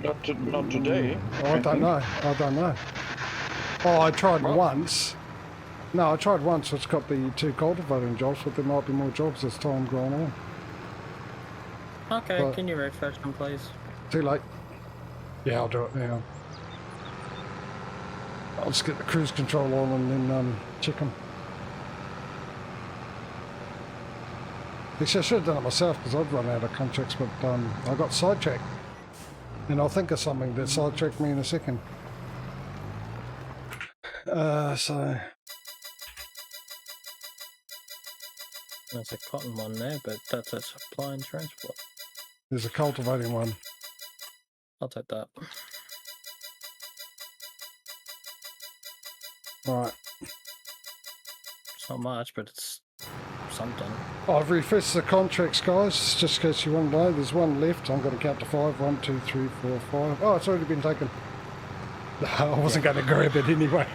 Not today. I don't know. I don't know. Oh, I tried once. No, I tried once. It's got the 2 cultivating jobs, but there might be more jobs as time going on. Okay, but, can you refresh them, please? Too late. Yeah, I'll do it now. I'll just get the cruise control on and then check them. Actually, I should have done it myself because I'd run out of contracts, but I got sidetracked. And I'll think of something that sidetracked me in a second. So... There's a cotton one there, but that's a supply and transport. There's a cultivating one. I'll take that. Right. It's not much, but it's something. I've refreshed the contracts, guys, just in case you want to know. There's one left. I'm going to count to 5. 1, 2, 3, 4, 5. Oh, it's already been taken. I wasn't going to grab it anyway.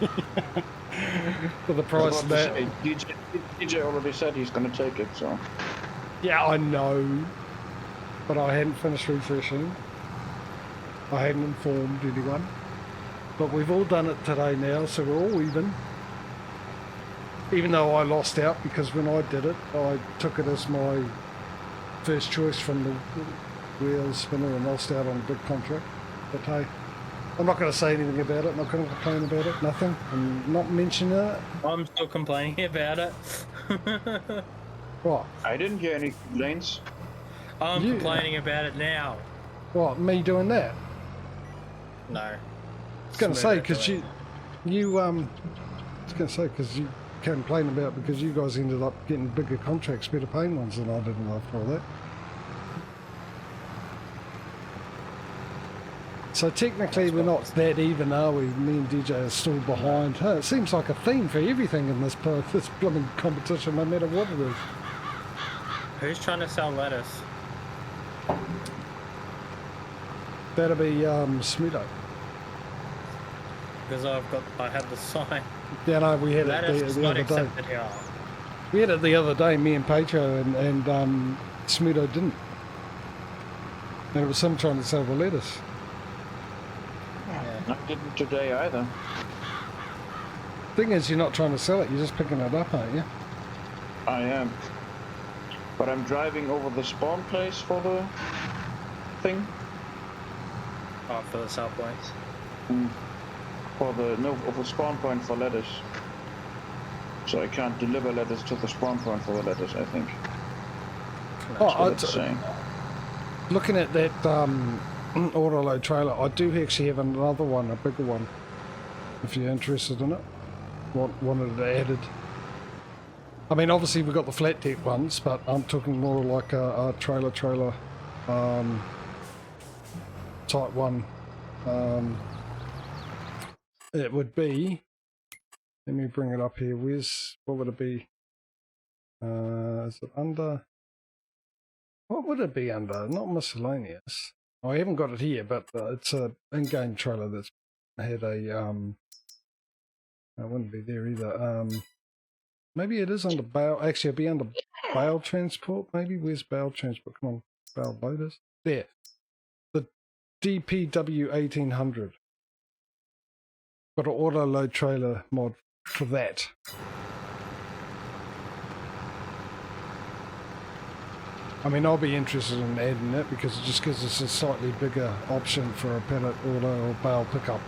For the price of that. DJ already said he's going to take it, so... Yeah, I know. But I hadn't finished refreshing. I hadn't informed anyone. But we've all done it today now, so we're all even. Even though I lost out, because when I did it, I took it as my first choice from the wheel spinner and lost out on a big contract. But hey, I'm not going to say anything about it, I'm not going to complain about it, nothing. I'm not mentioning it. I'm still complaining about it. What? I didn't hear any complaints. I'm complaining about it now. What, me doing that? No. I was going to say, because you complain about because you guys ended up getting bigger contracts, better paying ones than I did after all that. So technically we're not that even, are we? Me and DJ are still behind. It seems like a theme for everything in this blooming competition, no matter what it is. Who's trying to sell lettuce? That'll be Smudo. Because I had the sign. Yeah, no, we had Lettuce it is the not other day. accepted here. We had it the other day, me and Patrio, and Smudo didn't. And it was him trying to sell the lettuce. Yeah. I didn't today either. Thing is, you're not trying to sell it, you're just picking it up, aren't you? I am. But I'm driving over the spawn place for the thing. Oh, for the sell points. Over spawn point for lettuce. So I can't deliver lettuce to the spawn point for the lettuce, I think. That's what it's saying. Looking at that autoload trailer, I do actually have another one, a bigger one. If you're interested in it, wanted it added. I mean, obviously we've got the flat deck ones, but I'm talking more like a trailer type one. It would be, let me bring it up here, what would it be? Is it under, what would it be under? Not miscellaneous. I haven't got it here, but it's a in-game trailer that's had a, it wouldn't be there either. Maybe it is under bale, actually it'd be under bale transport, maybe. Where's bale transport? Come on, bale loaders. There. The DPW 1800. Got an auto load trailer mod for that. I mean, I'll be interested in adding that because it just gives us a slightly bigger option for a pallet auto or bale pickup.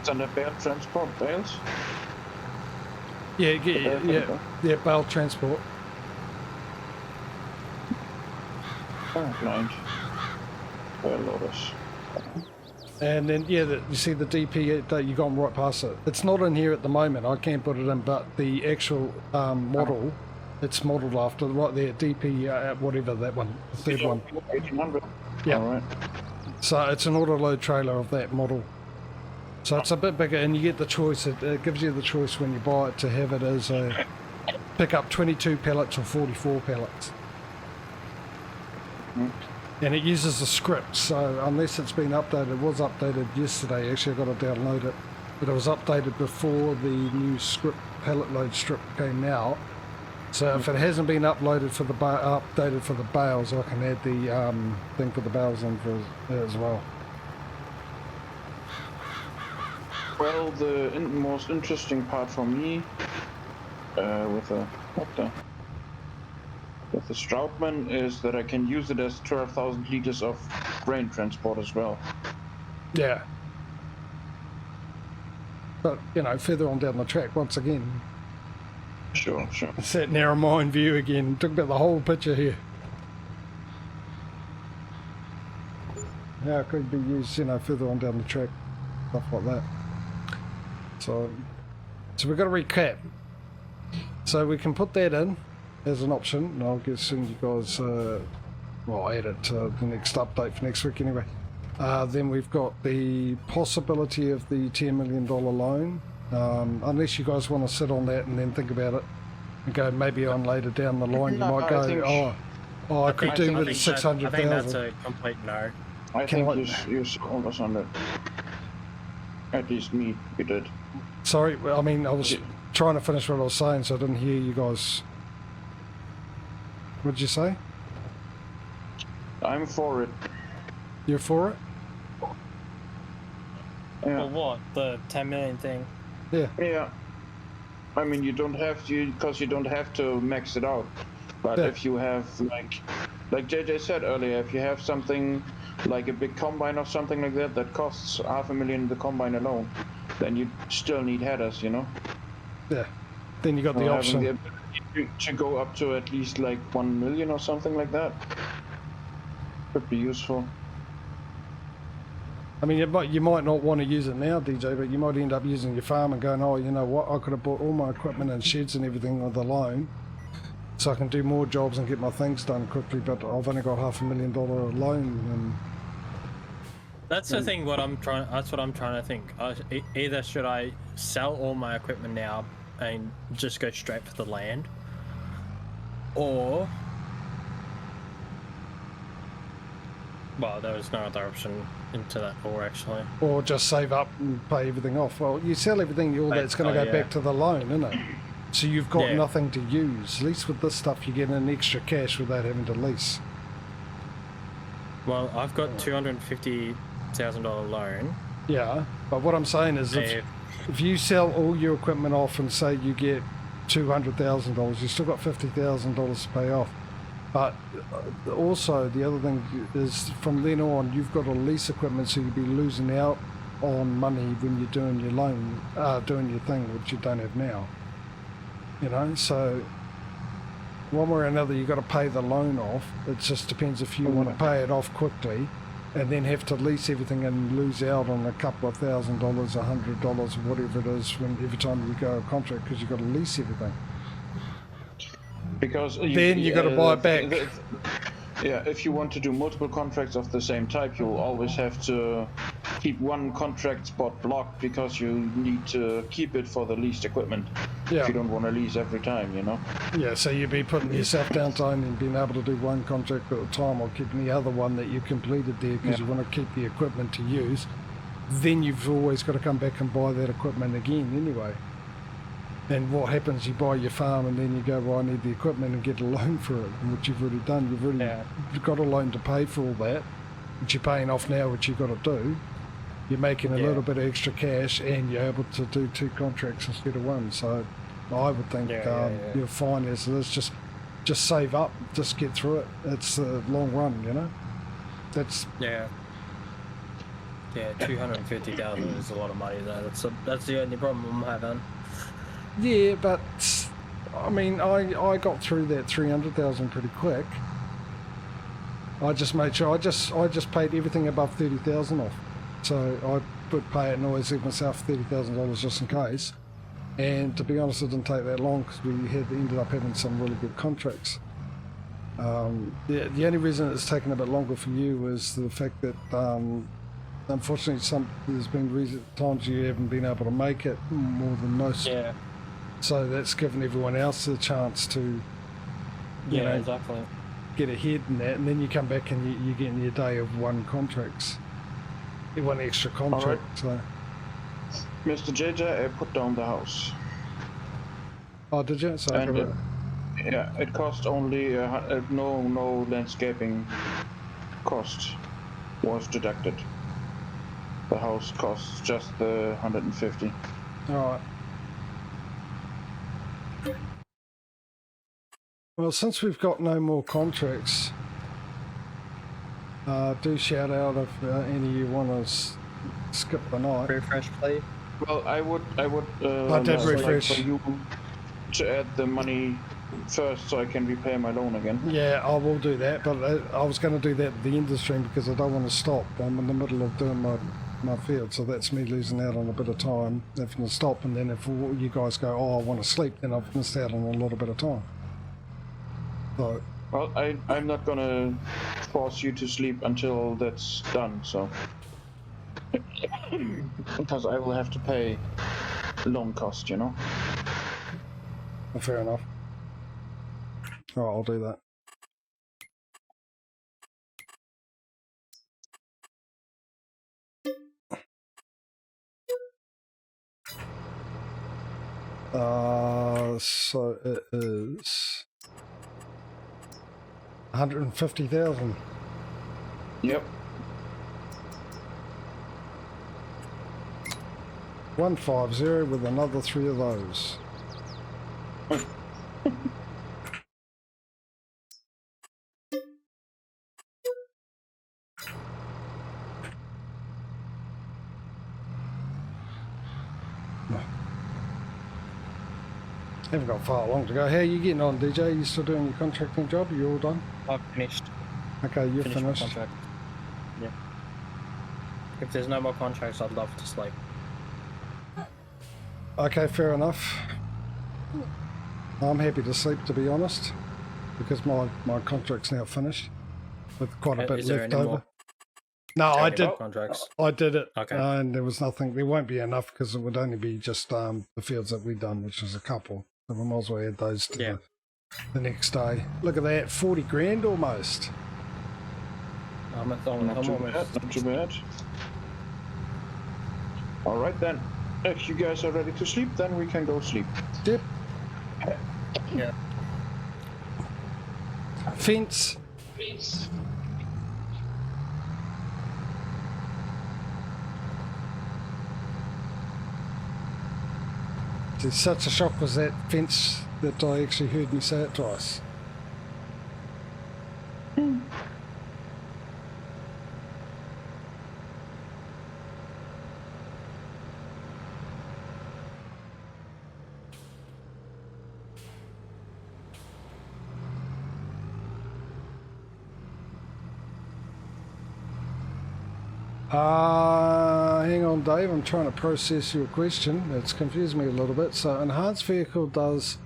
It's under bale transport, bales? Yeah, bale transport. Oh, blind. Bale loaders. And then, yeah, you see the DP, you've gone right past it. It's not in here at the moment, I can't put it in, but the actual model, it's modelled after, right there, DP, whatever that one, the third one. 1800? Yeah. All right. So it's an auto-load trailer of that model. So it's a bit bigger, and you get the choice, it gives you the choice when you buy it to have it as a pick up 22 pallets or 44 pallets. And it uses a script, so unless it's been updated, it was updated yesterday, actually I got to download it, but it was updated before the new script, pallet load script came out. So if it hasn't been uploaded for the updated for the bales, I can add the thing for the bales in for as well. Well, the most interesting part for me with the Stroutman is that I can use it as 12,000 liters of grain transport as well. Yeah. But, you know, further on down the track, once again. Sure. It's that narrow mind view again. Talk about the whole picture here. How it could be used, you know, further on down the track. Stuff like that. So we've got to recap. So we can put that in as an option. And I'll get soon you guys, well, add it to the next update for next week anyway. Then we've got the possibility of the $10 million loan. Unless you guys want to sit on that and then think about it and go maybe on later down the line, you might go, I could do with 600,000. I think that's a complete no. I think you sold us on it. At least me, you did. Sorry, I mean, I was trying to finish what I was saying, so I didn't hear you guys. What did you say? I'm for it. You're for it? Yeah. For what? The 10 million thing? Yeah. I mean, you don't have to, because you don't have to max it out. But if you have, like JJ said earlier, if you have something like a big combine or something like that that costs $500,000 the combine alone, then you still need headers, you know? Yeah. Then you got the option. The ability to go up to at least like 1 million or something like that could be useful. I mean, you might not want to use it now, DJ, but you might end up using your farm and going, oh, you know what, I could have bought all my equipment and sheds and everything with a loan, so I can do more jobs and get my things done quickly, but I've only got $500,000 loan. And that's the thing. That's what I'm trying to think. Either should I sell all my equipment now and just go straight for the land, or well, there was no other option into that, or just save up and pay everything off. Well, you sell everything, all that's going to go back to the loan, isn't it? So you've got nothing to use. At least with this stuff, you get an extra cash without having to lease. Well, I've got $250,000 loan. Yeah, but what I'm saying is if you sell all your equipment off and say you get $200,000, you still got $50,000 to pay off. But also the other thing is from then on you've got to lease equipment, so you'll be losing out on money when you're doing your loan, doing your thing, which you don't have now. You know, so one way or another you've got to pay the loan off. It just depends if you want to pay it off quickly and then have to lease everything and lose out on a couple of $1,000, $100, whatever it is, every time you go a contract, because you've got to lease everything. Because then you got to buy it back. Yeah, if you want to do multiple contracts of the same type, you'll always have to keep one contract spot blocked, because you need to keep it for the leased equipment. Yeah. If you don't want to lease every time, you know? Yeah, so you'd be putting yourself downtime and being able to do one contract at a time, or keeping the other one that you completed there because you want to keep the equipment to use. Then you've always got to come back and buy that equipment again anyway. And what happens, you buy your farm and then you go, well, I need the equipment, and get a loan for it, which you've already done. You've already got a loan to pay for all that, which you're paying off now, which you've got to do. You're making a little bit of extra cash, and you're able to do 2 contracts instead of 1. So I would think you're fine as it is. Just save up, just get through it. It's a long run, you know? That's... Yeah, 250,000 is a lot of money though. That's the only problem I'm having. Yeah, but I mean, I got through that 300,000 pretty quick. I just made sure I just paid everything above 30,000 off. So I would pay it and always leave myself $30,000 just in case. And to be honest, it didn't take that long, because we ended up having some really good contracts. The only reason it's taken a bit longer for you was the fact that unfortunately there's been times you haven't been able to make it more than most. Yeah. So that's given everyone else a chance to, you know, exactly, get ahead in that, and then you come back and you get in your day of 1 contracts, 1 extra contract. Right. So, Mr. JJ, I put down the house. oh, did you? So Yeah, it cost only no landscaping cost was deducted. The house costs just the 150. All right. Well, since we've got no more contracts, do shout out if any of you want to skip the night. Refresh, please. Well, I would. I did like refresh. for you to add the money first, so I can repay my loan again. Yeah, I will do that, but I was going to do that at the end of the stream because I don't want to stop. I'm in the middle of doing my field, so that's me losing out on a bit of time. If I stop, and then if you guys go, oh, I want to sleep, then I've missed out on a little bit of time. So, Well, I'm not gonna force you to sleep until that's done, so because I will have to pay loan cost, you know. fair enough. All right, I'll do that. So it is 150,000. Yep. 150 with another 3 of those. Haven't got far along to go. How are you getting on, DJ? You still doing your contracting job? Are you all done? I've finished. Okay, you're Finished my finished. contract. Yeah. If there's no more contracts, I'd love to sleep. Okay, fair enough. I'm happy to sleep, to be honest, because my contract's now finished with quite a bit Is there left any over. more? No, Is there I any did. more contracts. I did it, Okay. and there was nothing. There won't be enough because it would only be just the fields that we done, which was a couple. So we might as well add those to the next day. Look at that, 40 grand almost. I'm Not too bad. Not too bad. All right then. If you guys are ready to sleep, then we can go sleep. Yep. Yeah. Fence. It's such a shock was that fence that I actually heard me say it twice. Hang on, Dave. I'm trying to process your question. It's confused me a little bit. So, enhanced vehicle does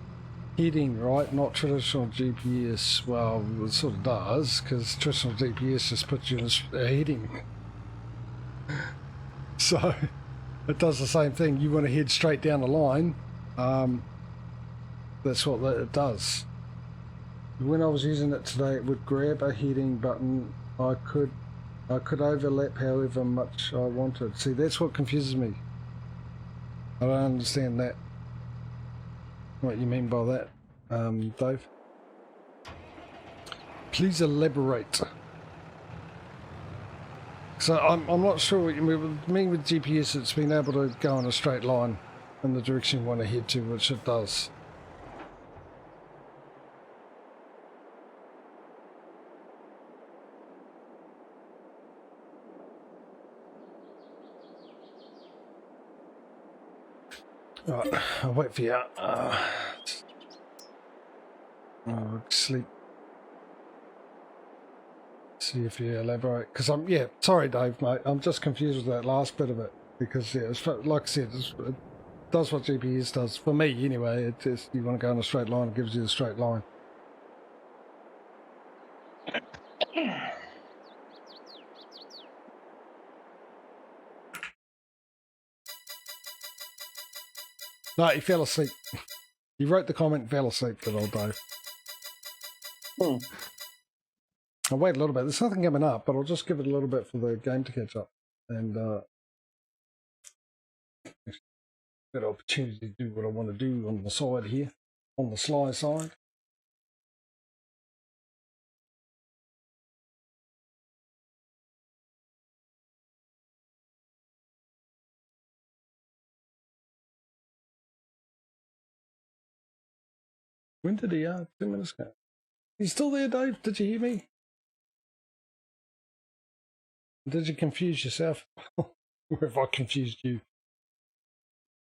heading, right? Not traditional GPS. Well, it sort of does, because traditional GPS just puts you in a heading. So, it does the same thing. You want to head straight down the line. That's what it does. When I was using it today, it would grab a heading button. I could overlap however much I wanted. See, that's what confuses me. I don't understand that. What you mean by that, Dave? Please elaborate. So I'm not sure what you mean. With me with GPS, it's been able to go in a straight line in the direction you want to head to, which it does. Right, I'll wait for you. Sleep. See if you elaborate. Because yeah, sorry, Dave, mate. I'm just confused with that last bit of it. Because, yeah, it's, like I said, it does what GPS does. For me, anyway. It just, you want to go in a straight line, it gives you a straight line. No, he fell asleep. He wrote the comment and fell asleep, good old Dave. I'll wait a little bit. There's nothing coming up, but I'll just give it a little bit for the game to catch up. And good opportunity to do what I want to do on the side here, on the sly side. When did he? 2 minutes ago. You still there, Dave? Did you hear me? Did you confuse yourself? Or have I confused you?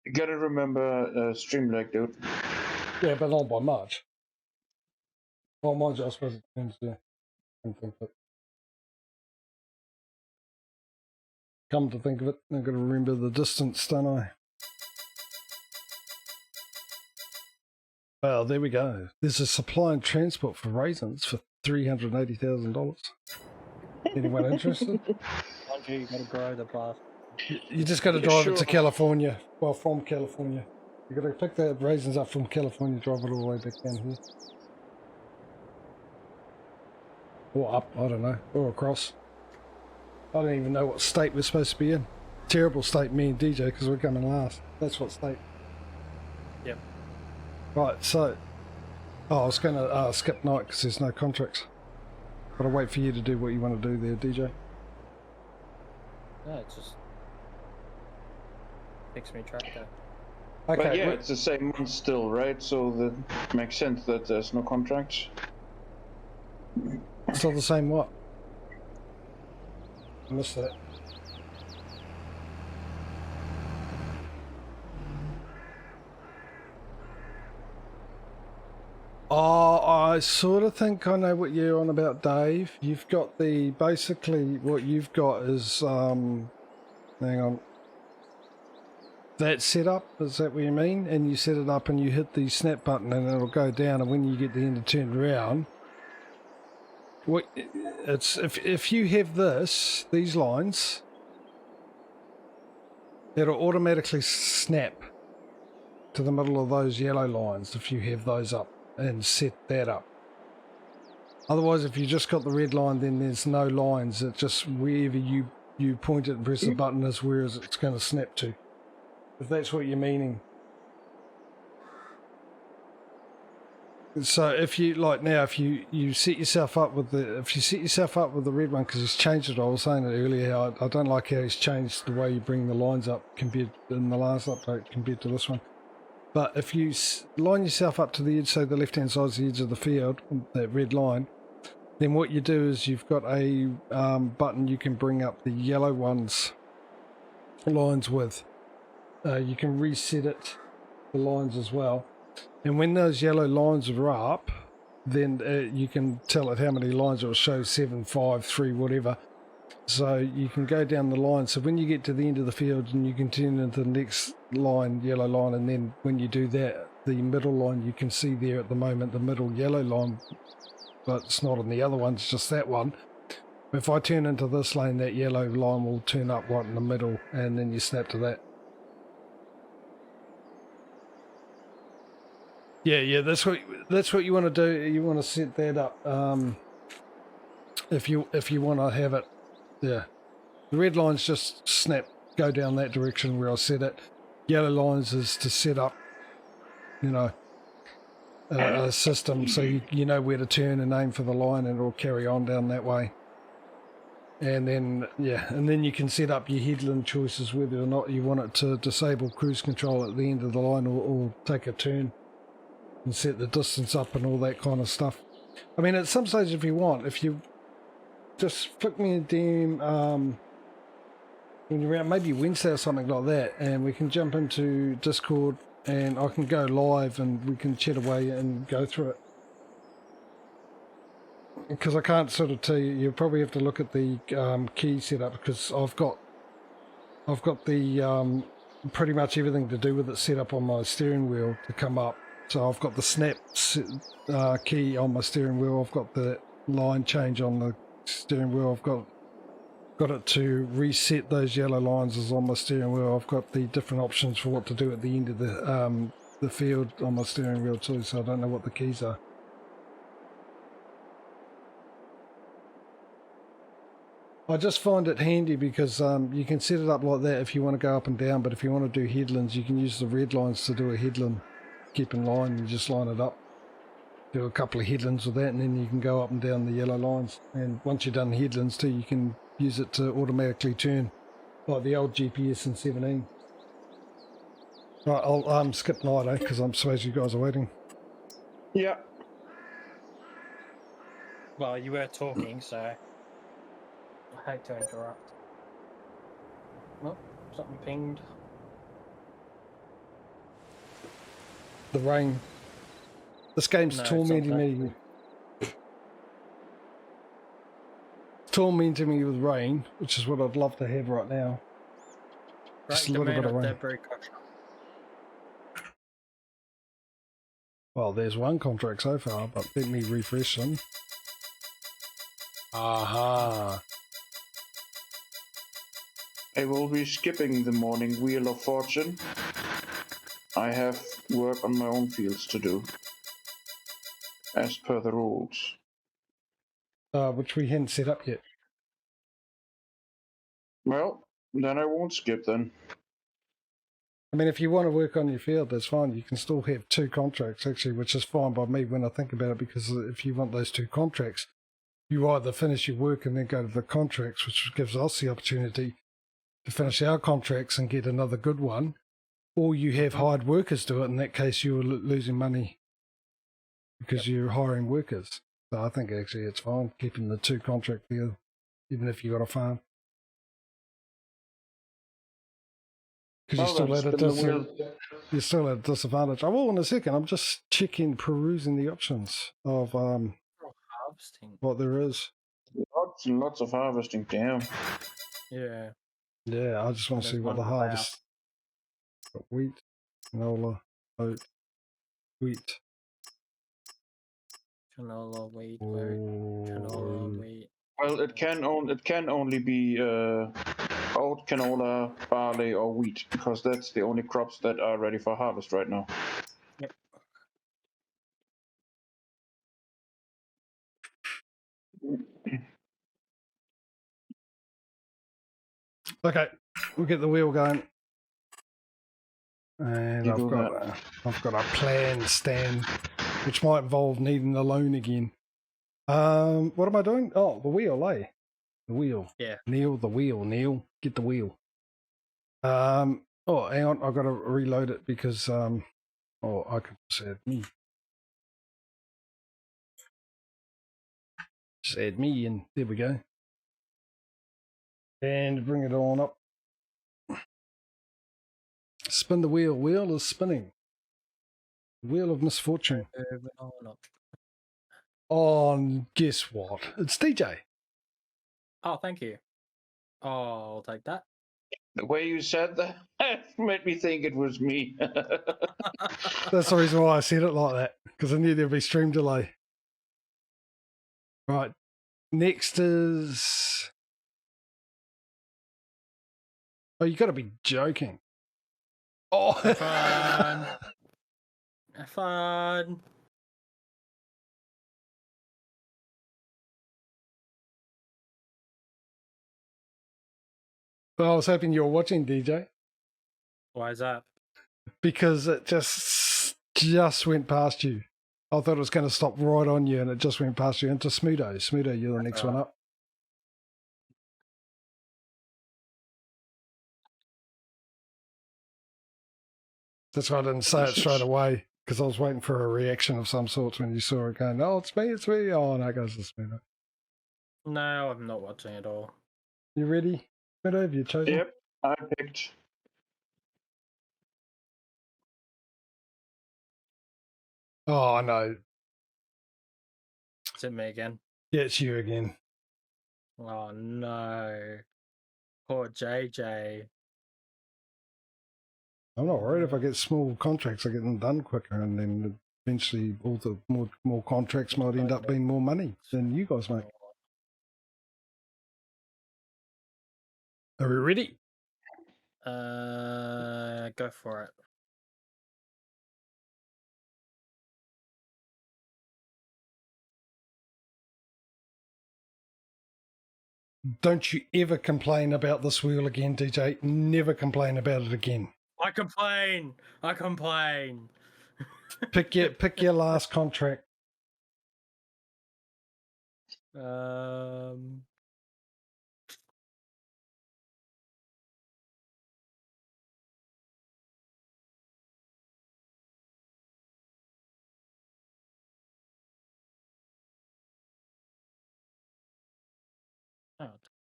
You gotta remember stream lag, dude. Yeah, but not by much. Oh, mind you, I suppose it depends, yeah. Come to think of it, I've got to remember the distance, don't I? Well, there we go. There's a supply and transport for raisins for $380,000. Anyone interested? You gotta grow the plant. You just got to drive it to Sure. California. Well, from California. You got to pick the raisins up from California, drive it all the way back down here. Or up, I don't know. Or across. I don't even know what state we're supposed to be in. Terrible state, me and DJ, because we're coming last. That's what state. Yep. Right, so... Oh, I was going to skip night because there's no contracts. Gotta wait for you to do what you want to do there, DJ. No, it's just fix me tractor. Okay, But yeah, it's the same month still, right? So that makes sense that there's no contracts. still the same what? I missed that. Oh, I sort of think I know what you're on about, Dave. You've got the, basically what you've got is, hang on. That setup, is that what you mean? And you set it up and you hit the snap button and it'll go down, and when you get the end to turn around, what it's if you have these lines, it'll automatically snap to the middle of those yellow lines if you have those up and set that up. Otherwise, if you just got the red line, then there's no lines. It's just wherever you point it and press the button is where it's going to snap to. If that's what you're meaning. So if you like now, if you set yourself up with the red one, because he's changed it. I was saying it earlier. I don't like how he's changed the way you bring the lines up compared in the last update compared to this one. But if you line yourself up to the edge, so the left-hand side is the edge of the field, that red line, then what you do is you've got a button you can bring up the yellow lines with. You can reset it, the lines as well. And when those yellow lines are up, then you can tell it how many lines. It will show 7, 5, 3, whatever. So you can go down the line. So when you get to the end of the field, and you can turn into the next line, yellow line, and then when you do that, the middle line, you can see there at the moment the middle yellow line, but it's not on the other one, it's just that one. If I turn into this lane, that yellow line will turn up right in the middle, and then you snap to that. Yeah, that's what you want to do. You want to set that up. If you want to have it, yeah. The red lines just snap, go down that direction where I set it. Yellow lines is to set up, a system so you know where to turn and aim for the line, and it'll carry on down that way. And then you can set up your headland choices, whether or not you want it to disable cruise control at the end of the line or take a turn. And set the distance up and all that kind of stuff. I mean, at some stage, if you want, if you just flick me a DM when you're around, maybe Wednesday or something like that, and we can jump into Discord and I can go live and we can chat away and go through it. Because I can't sort of tell you, you probably have to look at the key setup, because I've got the pretty much everything to do with it set up on my steering wheel to come up. So I've got the snap key on my steering wheel. I've got the line change on the steering wheel. I've got it to reset those yellow lines as on my steering wheel. I've got the different options for what to do at the end of the field on my steering wheel too. So I don't know what the keys are. I just find it handy because you can set it up like that if you want to go up and down. But if you want to do headlands, you can use the red lines to do a headland. Keep in line and just line it up, do a couple of headlands with that, and then you can go up and down the yellow lines. And once you've done the headlands too, you can use it to automatically turn, like the old GPS in 17. Right, I'll skip night, because I suppose you guys are waiting. Yeah. Well, you were talking, so I hate to interrupt. Well, something pinged. The rain. This game's No, tormenting me. Tormenting me with rain, which is what I'd love to have right now. Just a little bit of rain. Well, there's one contract so far, but let me refresh them. Aha. I will be skipping the morning Wheel of Fortune. I have work on my own fields to do, as per the rules. Which we hadn't set up yet. Well, then I won't skip then. I mean, if you want to work on your field, that's fine. You can still have 2 contracts, actually, which is fine by me when I think about it, because if you want those 2 contracts, you either finish your work and then go to the contracts, which gives us the opportunity to finish our contracts and get another good one, or you have hired workers do it. In that case, you're losing money because you're hiring workers. So I think actually it's fine keeping the 2 contract deal, even if you got a farm. Because you're still at a disadvantage. I will in a second. I'm just perusing the options of Harvesting. what there is. Lots and lots of harvesting, damn. Yeah. Yeah, I just want to see what the harvest. Got wheat, canola, oat, wheat. Canola, wheat, oat, canola, wheat. Well, it can only be oat, canola, barley, or wheat, because that's the only crops that are ready for harvest right now. Yep. Okay, we'll get the wheel going. And I've got a plan, Stan, which might involve needing a loan again. What am I doing? Oh, the wheel, eh? The wheel. Yeah. Neil, the wheel. Neil, get the wheel. Oh, hang on. I've got to reload it because I can just add me. Just add me in. There we go. And bring it on up. Spin the wheel. Wheel is spinning. Wheel of misfortune. Oh, guess what? It's DJ. Oh, thank you. Oh, I'll take that. The way you said that made me think it was me. That's the reason why I said it like that, because I knew there'd be stream delay. Right. Next is... Oh, you got to be joking. Oh, fun. Fun. Well, I was hoping you were watching, DJ. Why is that? Because it just went past you. I thought it was going to stop right on you, and it just went past you into Smudo. Smudo, you're the next one up. That's why I didn't say it straight away, because I was waiting for a reaction of some sort when you saw it going, oh, it's me, it's me. Oh, no, it goes to Smudo. No, I'm not watching at all. You ready? Smudo, have you chosen? Yep, I picked. Oh, I know. Is it me again? Yeah, it's you again. Oh, no. Poor JJ. I'm not worried if I get small contracts, I get them done quicker, and then eventually all the more contracts might end up being more money than you guys make. Are we ready? Go for it. Don't you ever complain about this wheel again, DJ. Never complain about it again. I complain. Pick your last contract.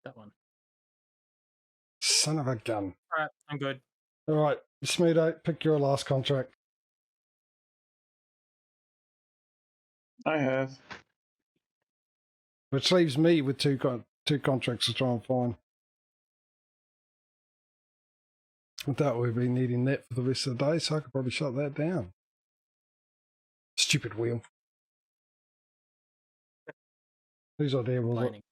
that one. Son of a gun. All right, I'm good. All right, Smeedo, pick your last contract. I have. Which leaves me with two contracts to try and find. I doubt we'll be needing that for the rest of the day, so I could probably shut that down. Stupid wheel. Whose idea was it? Complaining.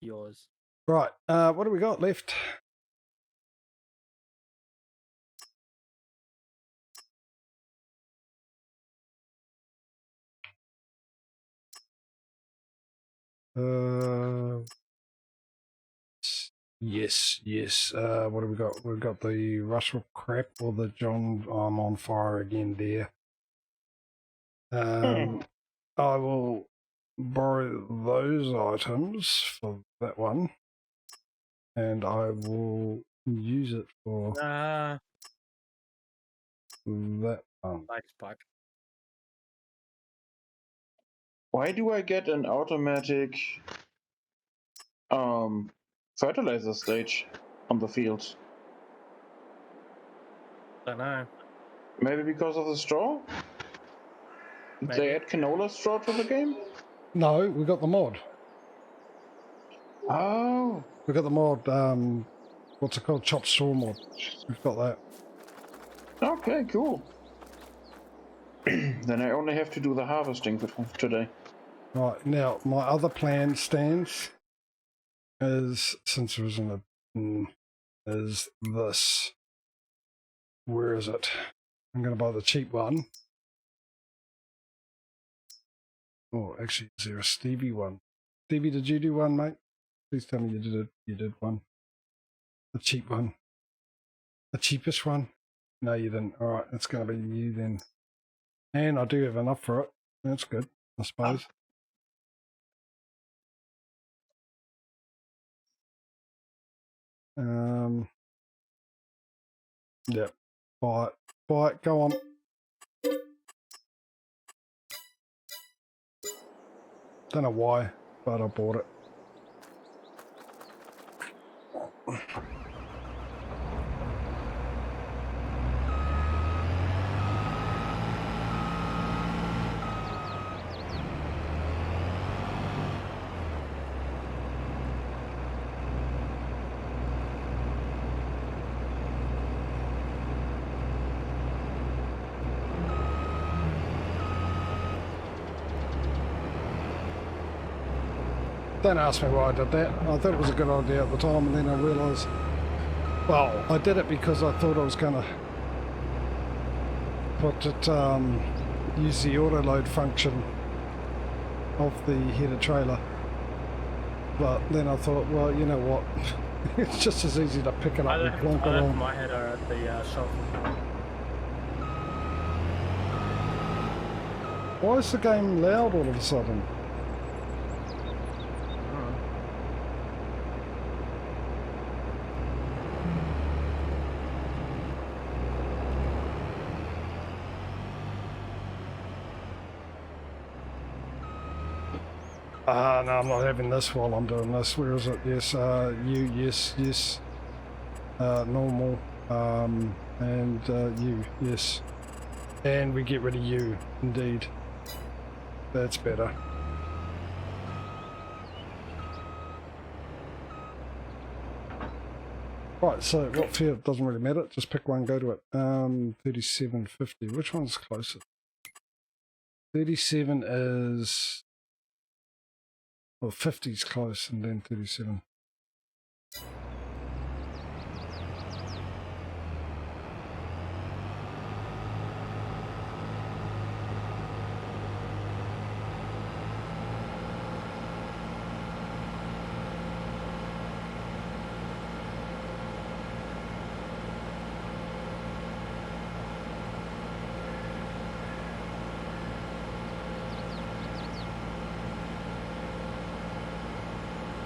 Yours. Right, what do we got left? Yes. What do we got? We've got the Russell crap or the John. I'm on fire again there. I will borrow those items for that one, and I will use it for that one. Spike. Why do I get an automatic fertilizer stage on the fields? Don't know. Maybe because of the straw? Did they add canola straw to the game? No, we got the mod. Oh. We got the mod. What's it called? Chopped straw mod. We've got that. Okay, cool. Then I only have to do the harvesting for today. Right, now my other plan stands is, since there isn't a, is this. Where is it? I'm going to buy the cheap one. Oh, actually, is there a Stevie one? Stevie, did you do one, mate? Please tell me you did it. You did one. The cheap one. The cheapest one? No, you didn't. All right, it's going to be you then. And I do have enough for it. That's good, I suppose. Yeah. Buy it. Go on. Don't know why, but I bought it. Don't ask me why I did that. I thought it was a good idea at the time, and then I realised, well, I did it because I thought I was going to put it, use the auto load function of the header trailer. But then I thought, well, you know what? It's just as easy to pick it up and plonk it on. My header at the shop. Why is the game loud all of a sudden? No, I'm not having this while I'm doing this. Where is it? Yes, you, yes. Normal, and you, yes. And we get rid of you, indeed. That's better. Right, so what field? Doesn't really matter. Just pick one, go to it. 3750. Which one's closer? 37 is... Well, 50 is close, and then 37.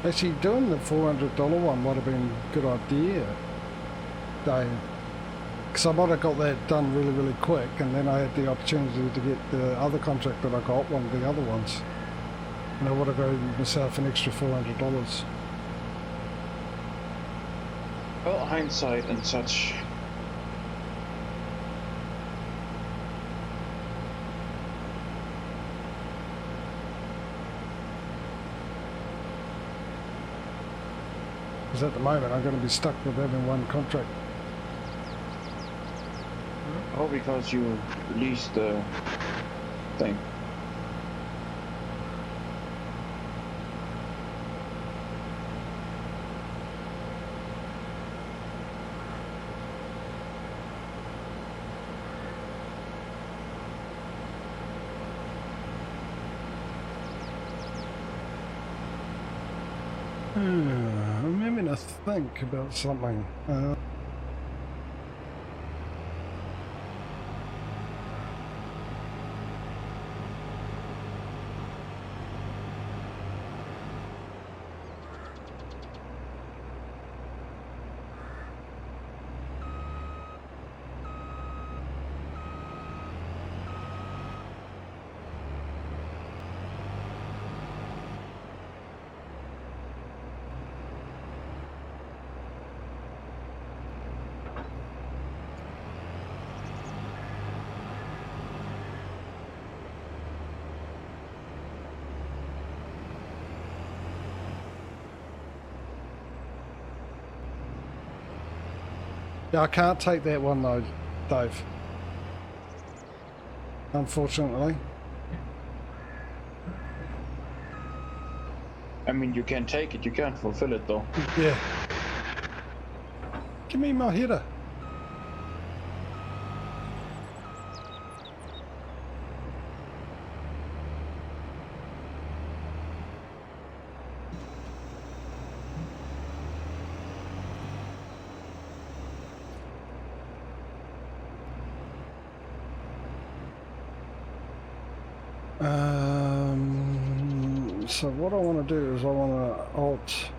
Actually, doing the $400 one might have been a good idea, Dave. Because I might have got that done really, really quick, and then I had the opportunity to get the other contract that I got, one of the other ones. And I would have owed myself an extra $400. Well, hindsight and such. Because at the moment I'm going to be stuck with having one contract. Oh, because you leased the thing. I'm having to think about something. Yeah, I can't take that one though, Dave. Unfortunately. I mean, you can take it, you can't fulfill it though. Yeah. Give me my header. So what I want to do is I want to Alt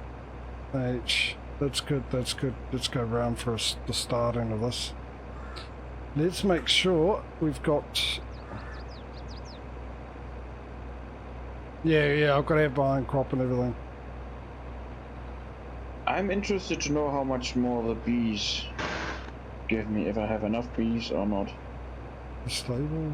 H. That's good, that's good. Let's go round for the starting of this. Let's make sure we've got... Yeah, I've got to have my own crop and everything. I'm interested to know how much more the bees give me, if I have enough bees or not. Stable...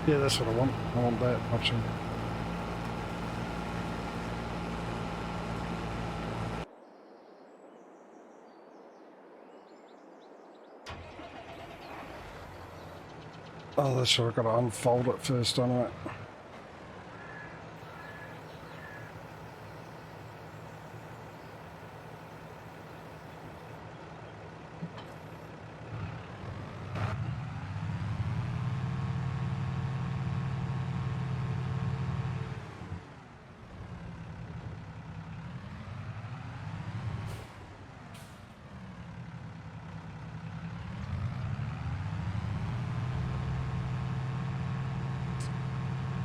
Yeah, that's what I want. I want that option. Oh, that's right. I've got to unfold it first, don't I?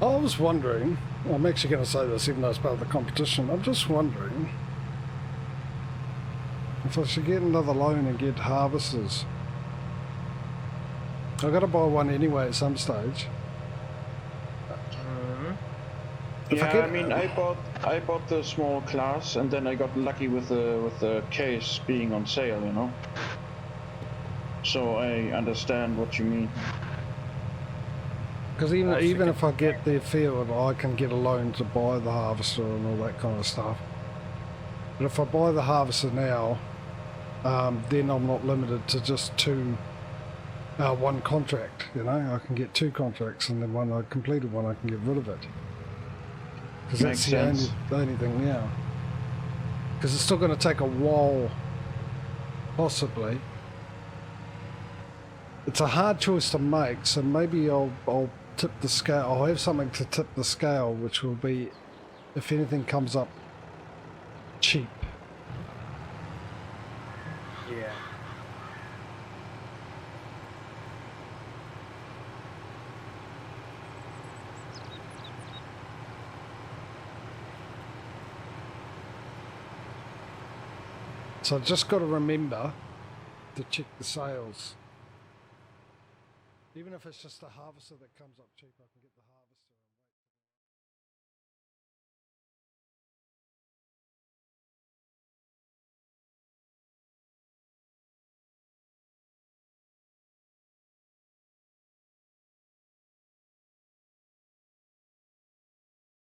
I was wondering, I'm actually going to say this even though it's part of the competition, I'm just wondering if I should get another loan and get harvesters. I've got to buy one anyway at some stage. Yeah, I mean, I bought the small class, and then I got lucky with the case being on sale, you know. So I understand what you mean. Because even if I get the field, I can get a loan to buy the harvester and all that kind of stuff. But if I buy the harvester now, then I'm not limited to just one contract, you know. I can get 2 contracts, and then when I completed one, I can get rid of it. Because that's the only thing now. Because it's still going to take a while, possibly. It's a hard choice to make, so maybe I'll tip the scale. I'll have something to tip the scale, which will be, if anything comes up cheap. Yeah. So I've just got to remember to check the sales. Even if it's just a harvester that comes up cheap, I can get the